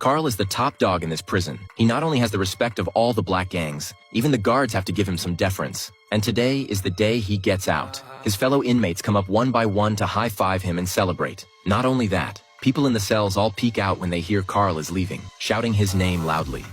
Carl is the top dog in this prison. He not only has the respect of all the black gangs, even the guards have to give him some deference. And today is the day he gets out. His fellow inmates come up one by one to high-five him and celebrate. Not only that, people in the cells all peek out when they hear Carl is leaving, shouting his name loudly.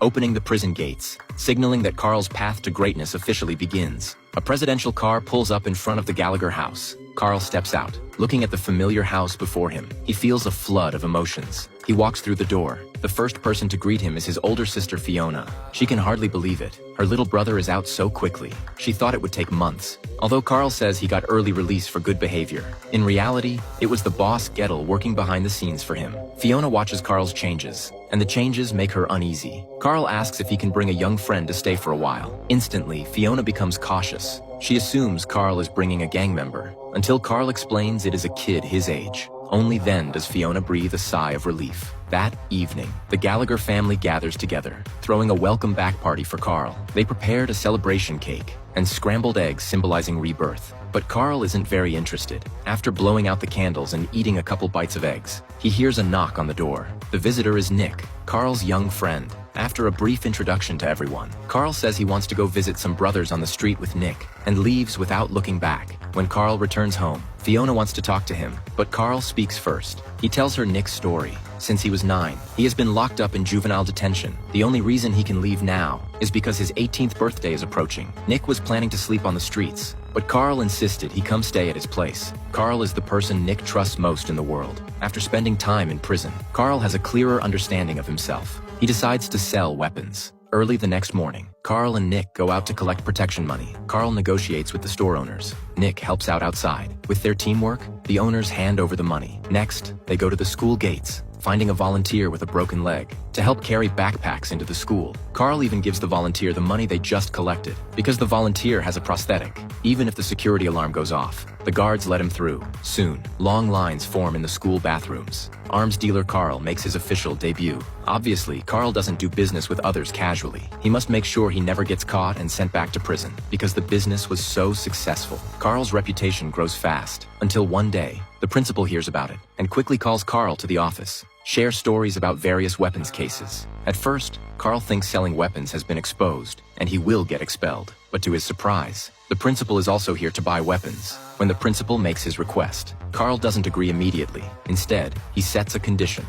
Opening the prison gates, signaling that Carl's path to greatness officially begins. A presidential car pulls up in front of the Gallagher house. Carl steps out. Looking at the familiar house before him, he feels a flood of emotions. He walks through the door. The first person to greet him is his older sister Fiona. She can hardly believe it. Her little brother is out so quickly. She thought it would take months. Although Carl says he got early release for good behavior, in reality, it was the boss Gettle working behind the scenes for him. Fiona watches Carl's changes, and the changes make her uneasy. Carl asks if he can bring a young friend to stay for a while. Instantly, Fiona becomes cautious. She assumes Carl is bringing a gang member, until Carl explains it is a kid his age. Only then does Fiona breathe a sigh of relief. That evening, the Gallagher family gathers together, throwing a welcome back party for Carl. They prepared a celebration cake and scrambled eggs symbolizing rebirth. But Carl isn't very interested. After blowing out the candles and eating a couple bites of eggs, he hears a knock on the door. The visitor is Nick, Carl's young friend. After a brief introduction to everyone, Carl says he wants to go visit some brothers on the street with Nick, and leaves without looking back. When Carl returns home, Fiona wants to talk to him, but Carl speaks first. He tells her Nick's story. Since he was 9, he has been locked up in juvenile detention. The only reason he can leave now is because his 18th birthday is approaching. Nick was planning to sleep on the streets, but Carl insisted he come stay at his place. Carl is the person Nick trusts most in the world. After spending time in prison, Carl has a clearer understanding of himself. He decides to sell weapons. Early the next morning, Carl and Nick go out to collect protection money. Carl negotiates with the store owners. Nick helps out outside. With their teamwork, the owners hand over the money. Next, they go to the school gates, finding a volunteer with a broken leg to help carry backpacks into the school. Carl even gives the volunteer the money they just collected, because the volunteer has a prosthetic. Even if the security alarm goes off, the guards let him through. Soon, long lines form in the school bathrooms. Arms dealer Carl makes his official debut. Obviously, Carl doesn't do business with others casually. He must make sure he never gets caught and sent back to prison, because the business was so successful. Carl's reputation grows fast, until one day, the principal hears about it, and quickly calls Carl to the office. Share stories about various weapons cases. At first, Carl thinks selling weapons has been exposed, and he will get expelled. But to his surprise, the principal is also here to buy weapons. When the principal makes his request, Carl doesn't agree immediately. Instead, he sets a condition.